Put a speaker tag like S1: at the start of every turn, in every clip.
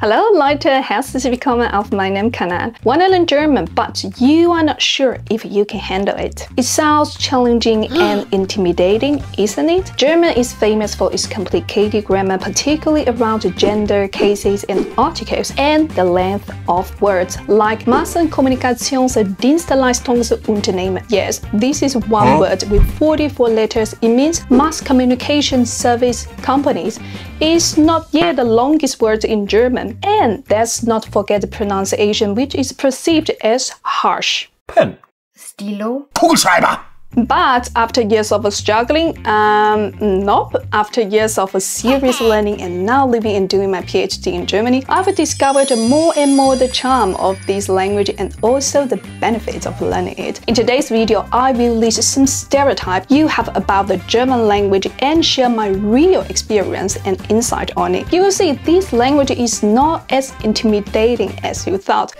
S1: Hallo Leute, herzlich willkommen auf meinem Kanal. Wanna learn German, but you are not sure if you can handle it. It sounds challenging and intimidating, isn't it? German is famous for its complicated grammar, particularly around gender, cases, and articles, and the length of words, like Massenkommunikationsdienstleistungsunternehmen. Yes, this is one word with 44 letters. It means mass communication service companies. It's not yet the longest word in German. And let's not forget the pronunciation, which is perceived as harsh.
S2: Pen.
S3: Stilo.
S2: Kugelschreiber.
S1: But after years of struggling, after years of serious learning and now living and doing my PhD in Germany, I've discovered more and more the charm of this language and also the benefits of learning it. In today's video, I will list some stereotypes you have about the German language and share my real experience and insight on it. You will see this language is not as intimidating as you thought.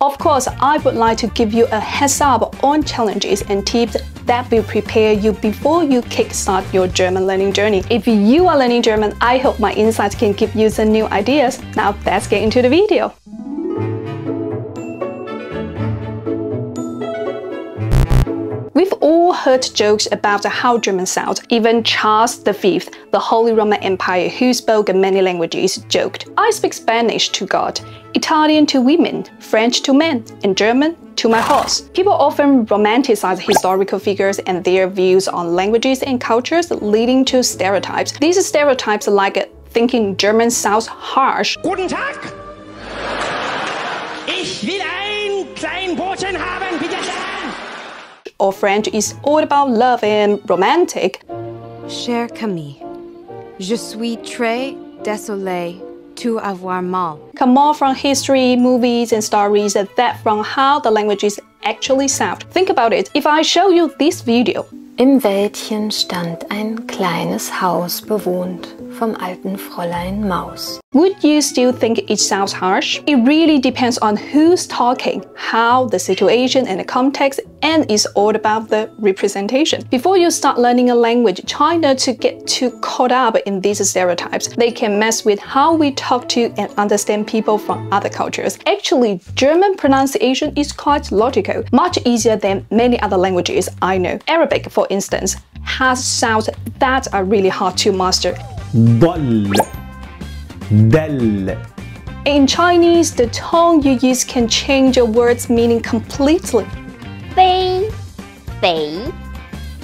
S1: Of course, I would like to give you a heads up on challenges and tips that will prepare you before you kickstart your German learning journey. If you are learning German, I hope my insights can give you some new ideas. Now let's get into the video. We've all heard jokes about how German sounds. Even Charles V, the Holy Roman Empire, who spoke many languages, joked, "I speak Spanish to God, Italian to women, French to men, and German to my horse." People often romanticize historical figures and their views on languages and cultures, leading to stereotypes. These stereotypes like thinking German sounds harsh.
S4: Guten Tag! Ich will ein klein Brotchen haben, bitte schön!
S1: Or French is all about love and romantic.
S3: Cher Camille, je suis très désolée to avoir mal.
S1: Come more from history, movies, and stories that from how the languages actually sound. Think about it. If I show you this video.
S5: Im Wäldchen stand ein kleines Haus bewohnt vom alten Fräulein Maus.
S1: Would you still think it sounds harsh? It really depends on who's talking, how the situation and the context, and it's all about the representation. Before you start learning a language, try not to get too caught up in these stereotypes. They can mess with how we talk to and understand people from other cultures. Actually, German pronunciation is quite logical, much easier than many other languages I know. Arabic, for instance, has sounds that are really hard to master.
S2: Doll. Del.
S1: In Chinese, the tone you use can change your word's meaning completely.
S6: 飞肥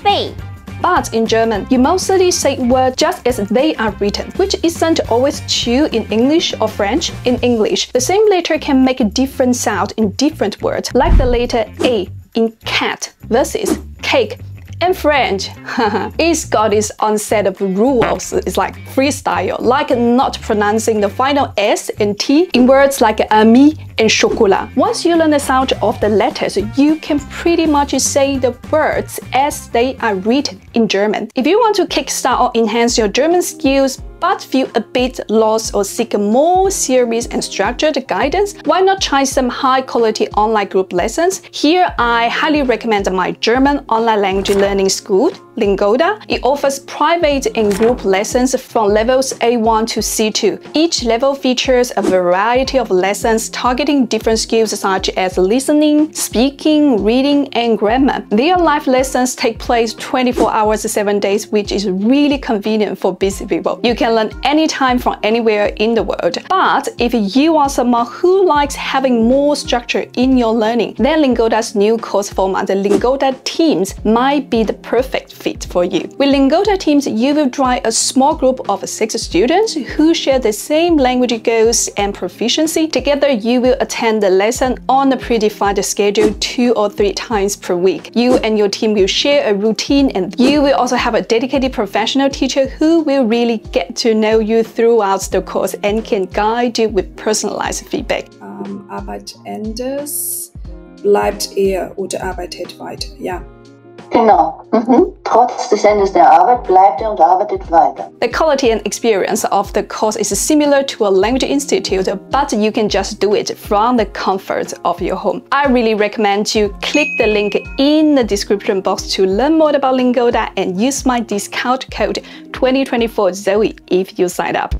S6: 背
S1: But in German, you mostly say words just as they are written, which isn't always true in English or French. In English, the same letter can make a different sound in different words, like the letter A in cat versus cake. In French, it's got its own set of rules. It's like freestyle, like not pronouncing the final S and T in words like ami and chocolat. Once you learn the sound of the letters, you can pretty much say the words as they are written in German. If you want to kickstart or enhance your German skills, but feel a bit lost or seek more serious and structured guidance, why not try some high-quality online group lessons? Here, I highly recommend my German online language learning school, Lingoda. It offers private and group lessons from levels A1 to C2. Each level features a variety of lessons targeting different skills such as listening, speaking, reading, and grammar. Their live lessons take place 24 hours, 7 days, which is really convenient for busy people. You can learn anytime from anywhere in the world. But if you are someone who likes having more structure in your learning, then Lingoda's new course format, the Lingoda Teams, might be the perfect fit for you. With Lingoda Teams, you will join a small group of 6 students who share the same language goals and proficiency. Together, you will attend the lesson on a predefined schedule 2 or 3 times per week. You and your team will share a routine, and you will also have a dedicated professional teacher who will really get to know you throughout the course and can guide you with personalized feedback.
S7: Arbeitendes bleibt er oder arbeitet weiter, ja.
S8: Genau. Trotz des Endes der Arbeit bleibt er und arbeitet weiter.
S1: The quality and experience of the course is similar to a language institute, but you can just do it from the comfort of your home. I really recommend you click the link in the description box to learn more about Lingoda and use my discount code 2024 Zoe if you sign up.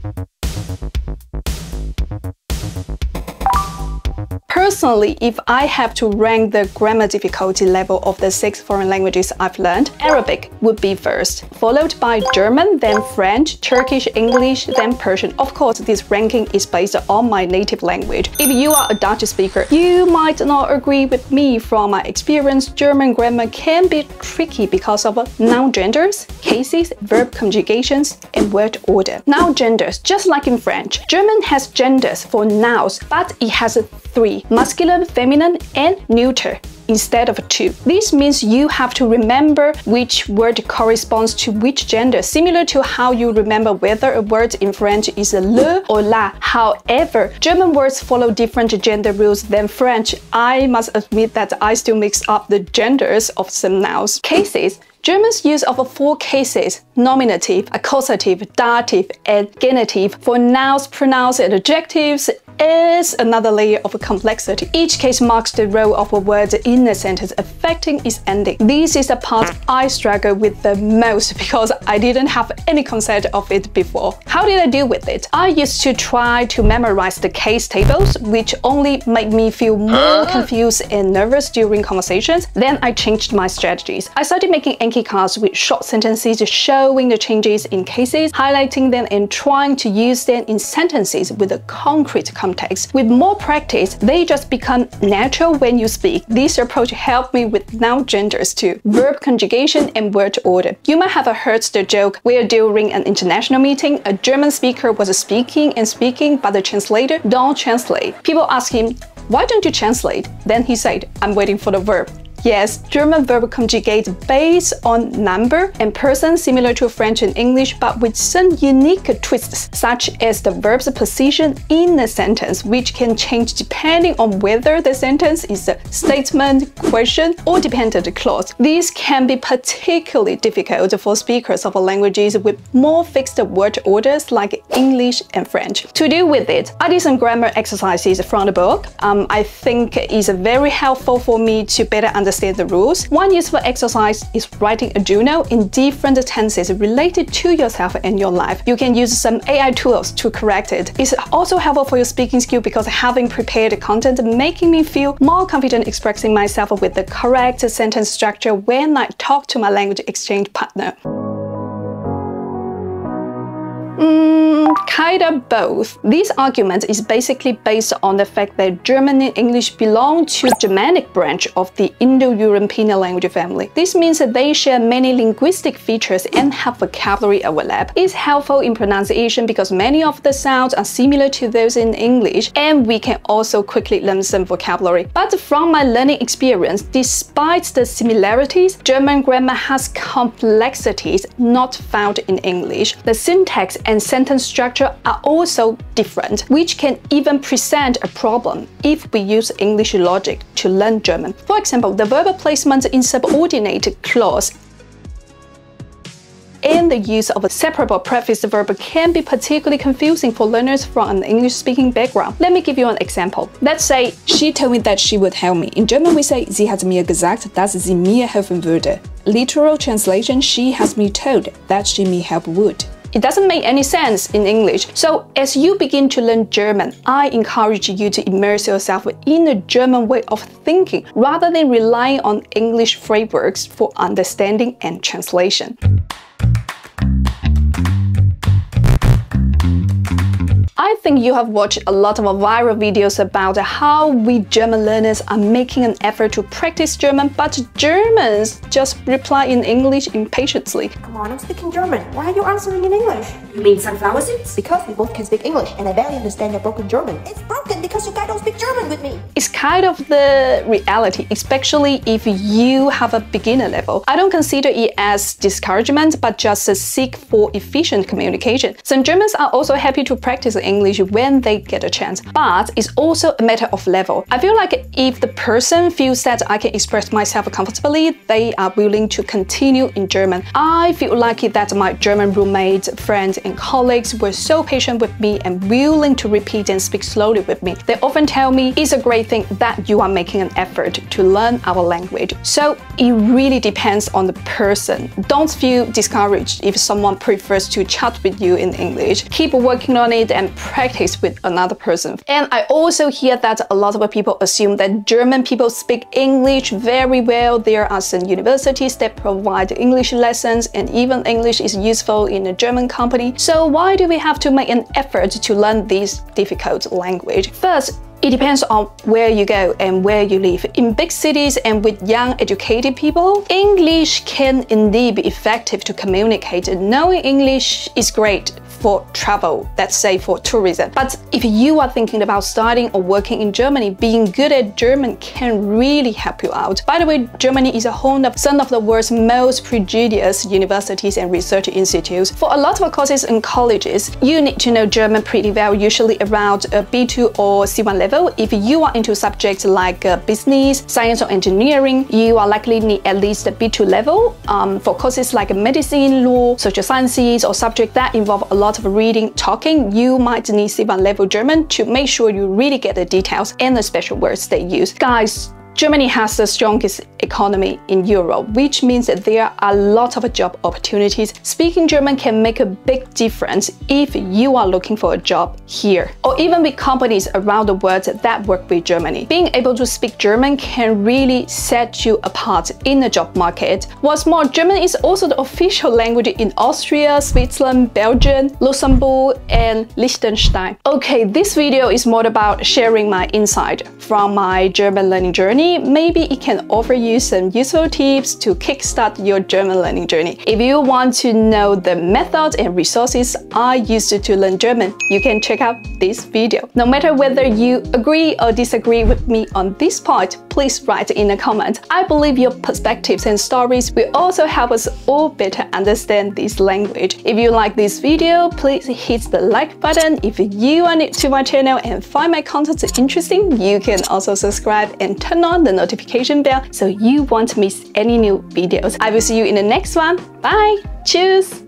S1: Personally, if I have to rank the grammar difficulty level of the 6 foreign languages I've learned, Arabic would be first, followed by German, then French, Turkish, English, then Persian. Of course, this ranking is based on my native language. If you are a Dutch speaker, you might not agree with me. From my experience, German grammar can be tricky because of noun genders, cases, verb conjugations, and word order. Noun genders, just like in French, German has genders for nouns, but it has 3, masculine, feminine, and neuter, instead of 2. This means you have to remember which word corresponds to which gender, similar to how you remember whether a word in French is le or la. However, German words follow different gender rules than French. I must admit that I still mix up the genders of some nouns. Cases. German's use of 4 cases, nominative, accusative, dative, and genitive, for nouns, pronouns, and adjectives is another layer of complexity. Each case marks the role of a word in a sentence, affecting its ending. This is the part I struggle with the most because I didn't have any concept of it before. How did I deal with it? I used to try to memorize the case tables, which only made me feel more confused and nervous during conversations. Then I changed my strategies. I started making Anki cards with short sentences showing the changes in cases, highlighting them and trying to use them in sentences with a concrete context. With more practice, they just become natural when you speak. This approach helped me with noun genders too, verb conjugation and word order. You might have heard the joke where during an international meeting, a German speaker was speaking, but the translator don't translate. People ask him, "Why don't you translate?" Then he said, "I'm waiting for the verb." Yes, German verb conjugates based on number and person, similar to French and English, but with some unique twists, such as the verb's position in a sentence, which can change depending on whether the sentence is a statement, question, or dependent clause. These can be particularly difficult for speakers of languages with more fixed word orders like English and French. To deal with it, I did some grammar exercises from the book. I think it's very helpful for me to better understand the rules. One useful exercise is writing a journal in different tenses related to yourself and your life. You can use some AI tools to correct it. It's also helpful for your speaking skill because having prepared content making me feel more confident expressing myself with the correct sentence structure when I talk to my language exchange partner. Kind of both. This argument is basically based on the fact that German and English belong to the Germanic branch of the Indo-European language family. This means that they share many linguistic features and have vocabulary overlap. It's helpful in pronunciation because many of the sounds are similar to those in English, and we can also quickly learn some vocabulary. But from my learning experience, despite the similarities, German grammar has complexities not found in English. The syntax and sentence structure are also different, which can even present a problem if we use English logic to learn German. For example, the verb placement in subordinate clause and the use of a separable prefix verb can be particularly confusing for learners from an English-speaking background. Let me give you an example. Let's say, she told me that she would help me. In German we say, sie hat mir gesagt, dass sie mir helfen würde. Literal translation, she has me told that she me help would. It doesn't make any sense in English. So as you begin to learn German, I encourage you to immerse yourself in a German way of thinking rather than relying on English frameworks for understanding and translation. I think you have watched a lot of viral videos about how we German learners are making an effort to practice German, but Germans just reply in English impatiently.
S9: Come on, I'm speaking German. Why are you answering in English? You mean sunflower seeds? Because we both can speak English, and I barely understand your broken German. It's broken because you guys don't speak German with me.
S1: It's kind of the reality, especially if you have a beginner level. I don't consider it as discouragement, but just a seek for efficient communication. Some Germans are also happy to practice English when they get a chance, but it's also a matter of level. I feel like if the person feels that I can express myself comfortably, they are willing to continue in German. I feel lucky that my German roommates, friends, and colleagues were so patient with me and willing to repeat and speak slowly with me. They often tell me it's a great thing that you are making an effort to learn our language. So it really depends on the person. Don't feel discouraged if someone prefers to chat with you in English. Keep working on it and practice with another person. And I also hear that a lot of people assume that German people speak English very well. There are some universities that provide English lessons, and even English is useful in a German company. So why do we have to make an effort to learn this difficult language? First, it depends on where you go and where you live. In big cities and with young educated people, English can indeed be effective to communicate. Knowing English is great for travel, let's say for tourism. But if you are thinking about studying or working in Germany, being good at German can really help you out. By the way, Germany is a home of some of the world's most prestigious universities and research institutes. For a lot of courses in colleges, you need to know German pretty well, usually around a B2 or C1 level. If you are into subjects like business, science or engineering, you are likely need at least a B2 level. For courses like medicine, law, social sciences, or subjects that involve a lot of reading, talking, you might need C1 level German to make sure you really get the details and the special words they use. Guys, Germany has the strongest economy in Europe, which means that there are a lot of job opportunities. Speaking German can make a big difference if you are looking for a job here, or even with companies around the world that work with Germany. Being able to speak German can really set you apart in the job market. What's more, German is also the official language in Austria, Switzerland, Belgium, Luxembourg, and Liechtenstein. Okay, this video is more about sharing my insight from my German learning journey. Maybe it can offer you some useful tips to kickstart your German learning journey. If you want to know the methods and resources I used to learn German, you can check out this video. No matter whether you agree or disagree with me on this point, please write in a comment. I believe your perspectives and stories will also help us all better understand this language. If you like this video, please hit the like button. If you are new to my channel and find my content interesting, you can also subscribe and turn on the notification bell so you won't miss any new videos. I will see you in the next one. Bye! Cheers!